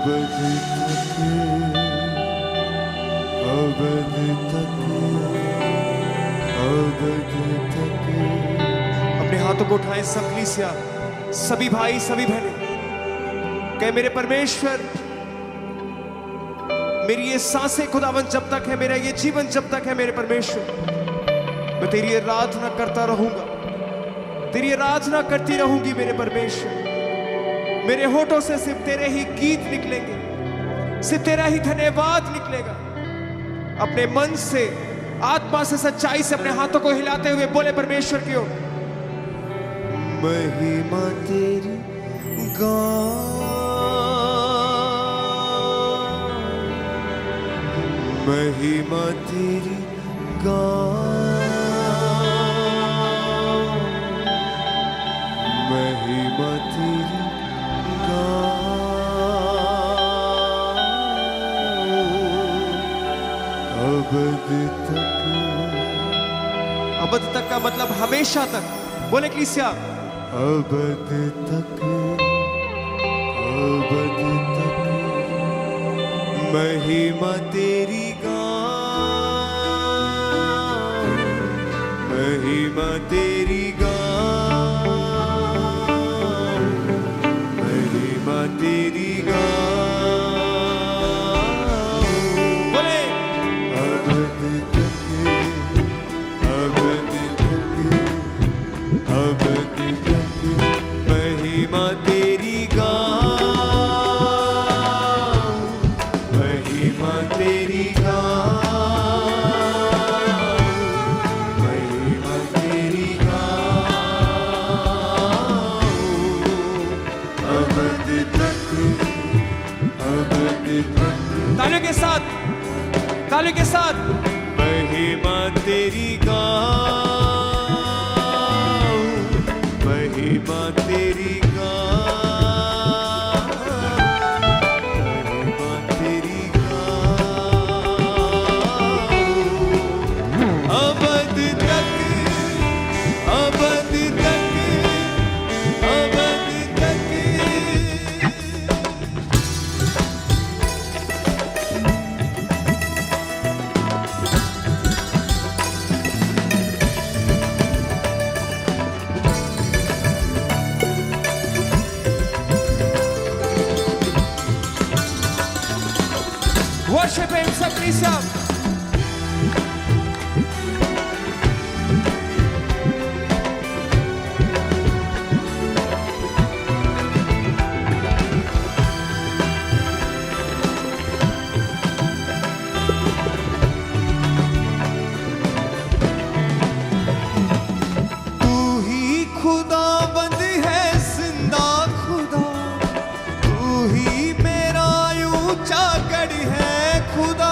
अबद तक, अबद तक, अबद तक। अपने हाथों को उठाएं सब कलीसिया, सभी भाई सभी बहनें, कहे मेरे परमेश्वर, मेरी ये सांसें खुदावन जब तक है, मेरा ये जीवन जब तक है, मेरे परमेश्वर मैं तेरी आराधना करता रहूंगा, तेरी आराधना करती रहूंगी मेरे परमेश्वर। मेरे होठों से सिर्फ तेरे ही गीत निकलेंगे, सिर्फ तेरा ही धन्यवाद निकलेगा। अपने मन से, आत्मा से, सच्चाई से अपने हाथों को हिलाते हुए बोले परमेश्वर की ओर, महिमा तेरी गाऊं, महिमा तेरी गाऊं, महिमा तेरी अबद तक। अबद तक का मतलब हमेशा तक। बोले कलीसिया, अबद तक, अबद तक, महिमा तेरी गाऊं, महिमा तेरी गाऊं, महिमा तेरी गाऊं। बोले अबद तक, अबद तक, अबद तक, महिमा तेरी गाऊं, महिमा तेरी गाऊं, महिमा तेरी गाऊं। अबद तक, अबद तक, तालियों के साथ, तालियों के साथ, महिमा तेरी गाऊं, महिमा तेरी गाऊं, महिमा तेरी गाऊं। अबद तक, अबद तक, अबद तक। worship him सब कलीसिया। तू ही खुदाबंद है, जिंदा खुदा, तू ही मेरा ऊंचा गढ़ है खुदा।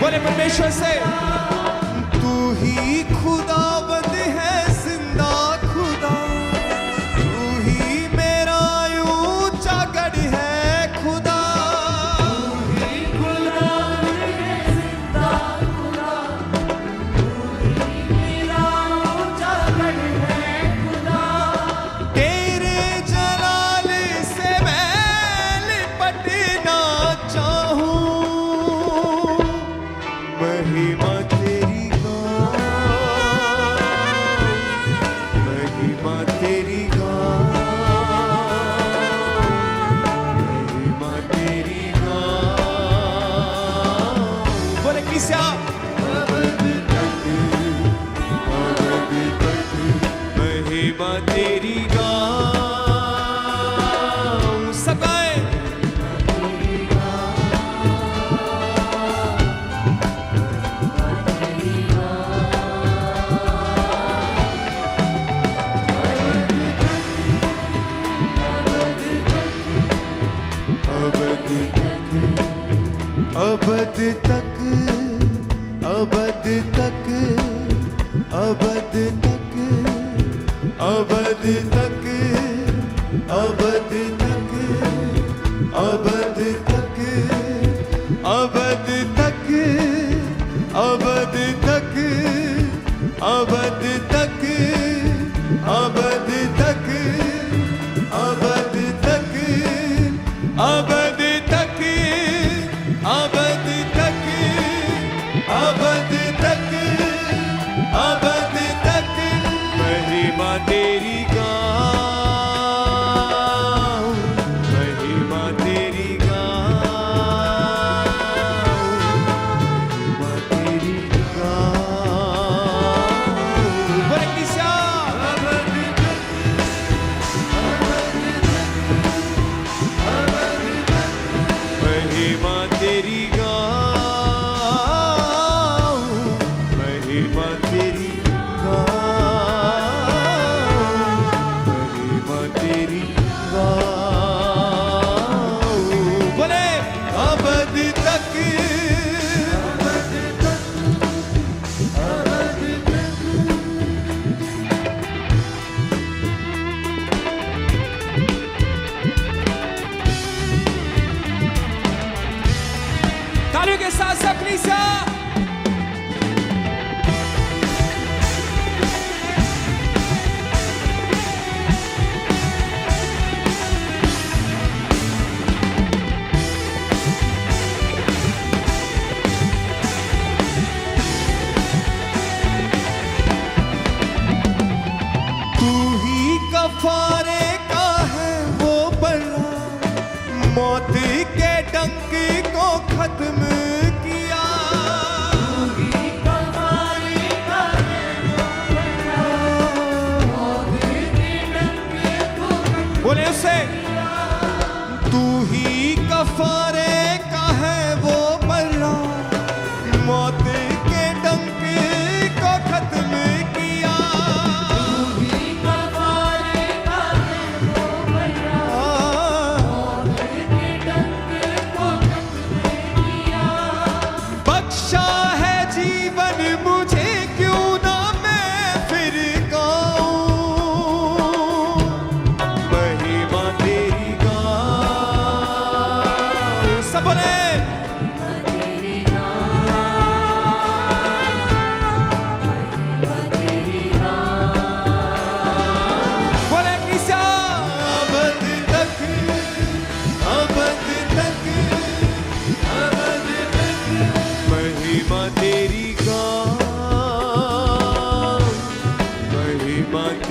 बोले परमेश्वर से, तू ही खुदाबंद है, जिंदा खुदा, तू ही मेरा ऊंचा गढ़ है खुदा। तेरे जलाल से मैं लिपटना चाहूं, महिमा तेरी गाऊं, महिमा तेरी गाऊं, महिमा तेरी गाऊं। बोले कलीसिया, अबद तक, अबद तक, महिमा तेरी गाऊं। सब गाएं। अबद तक, अबद तक, अबद तक, अबद तक, अबद तक, अबद तक, अबद तक, अबद तक, अबद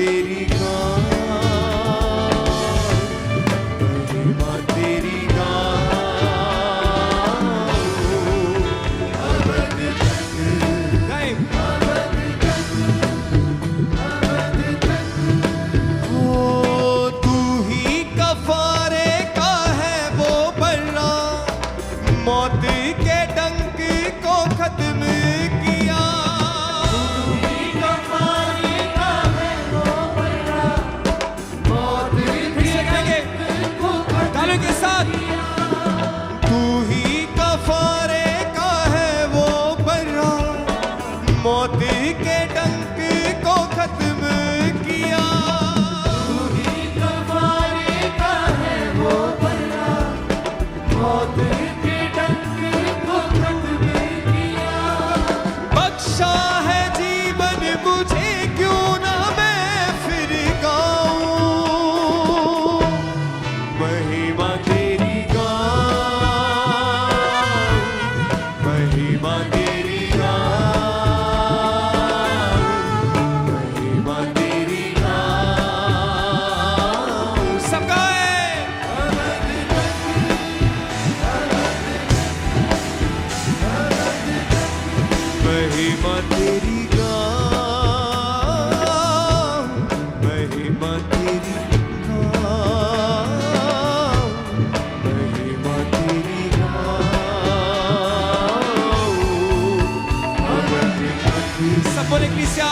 तेरी गाऊं, महिमा तेरी गाऊं, अबद तक गाएं। हो तू ही कफारे का है वो बर्रा, मौत के डंक को खत्म किया। तालियों के साथ तू ही कफारे का है वो बर्रा, मौत के डंक को खत्म किया। बख्शा है जीवन मुझे क्यों ना मैं फिर गाऊं, महिमा तेरी गाऊं, महिमा तेरी गाऊं, महिमा तेरी गाऊं। सब गाएं। महिमा तेरी गाऊं, महिमा तेरी गाऊं, महिमा तेरी गाऊं, अबद तक। सब बोले क्रिस्या।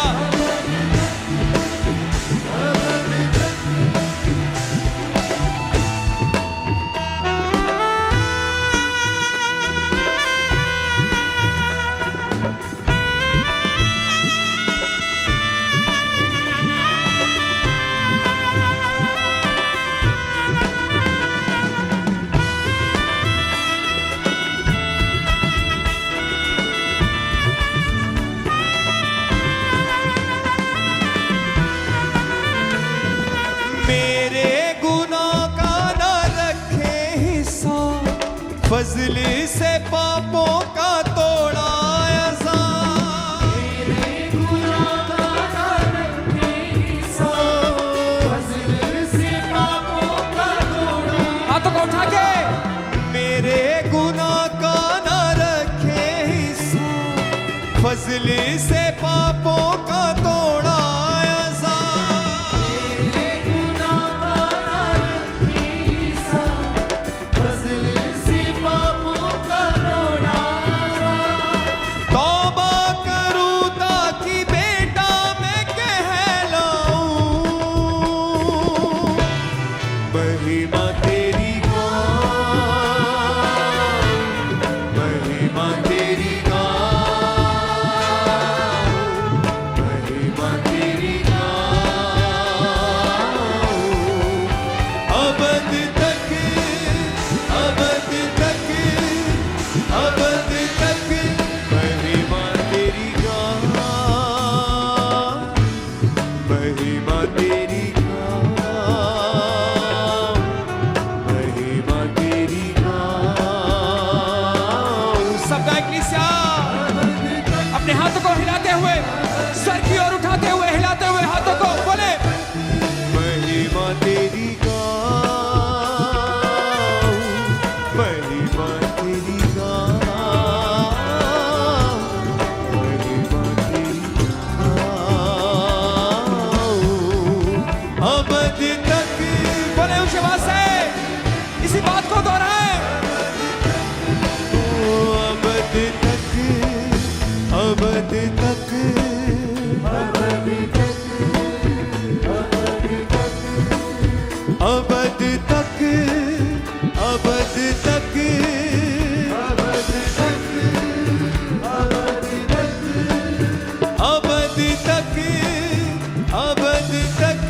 मेरे गुनाह का न रखे हिस्सा, फजल से पापों का तोड़ा ऐसा। हाथों को उठा के मेरे गुनाह का न रखे हिस्सा, फजल से पापों का तोड़ा ऐसा। तौबा करूं ताकि बेटा मैं कहलाऊं, महिमा तेरी गाऊं, महिमा तेरी गाऊं, महिमा तेरी गाऊं, अबद तक, अबद तक, अबद तक, महिमा तेरी गाऊं, महिमा तेरी गाऊं, महिमा तेरी गाऊं। सब गाएं क्रिस्या। अपने हाथों को हिलाते हुए, सर की ओर उठाते हुए, हिलाते हुए हाथों को बोले महिमा तेरी गाऊं, महिमा तेरी गाऊं, महिमा तेरी गाऊं, अबद तक। बोले उस आवाज से इसी बात को दोहराएं। अबद तक, अबद तक, अबद तक, अबद तक, अबद तक, अबद तक, अबद तक, अबद तक, अबद तक,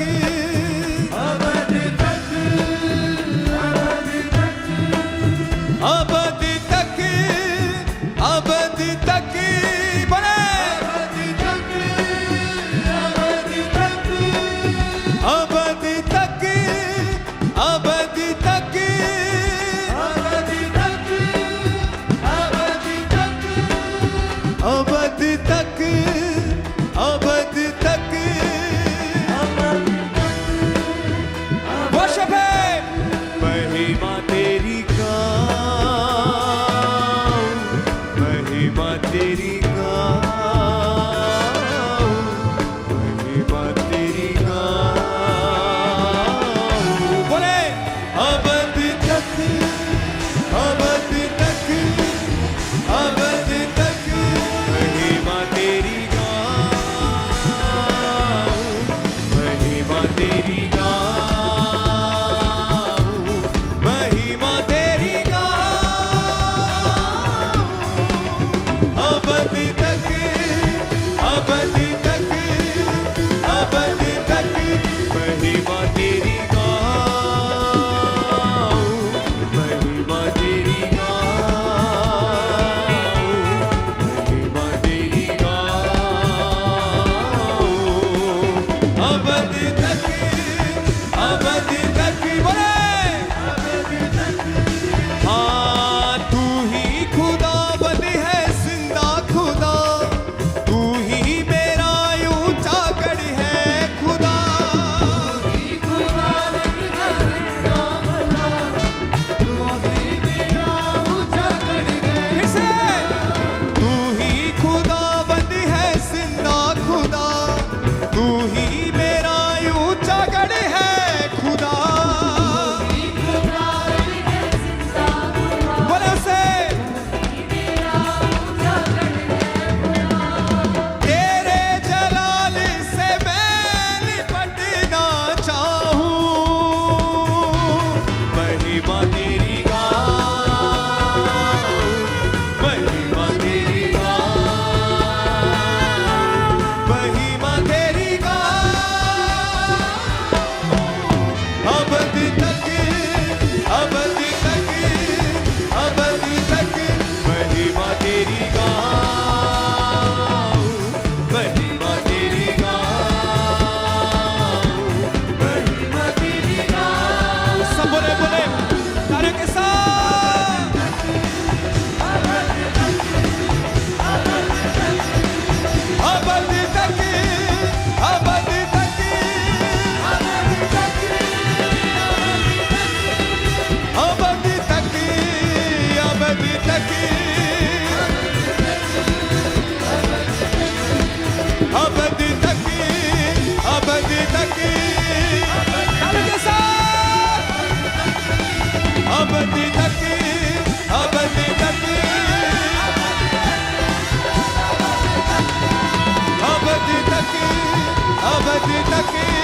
अबद तक अबद तक तालों के साथ अबद तक अबद तक अबद तक अबद तक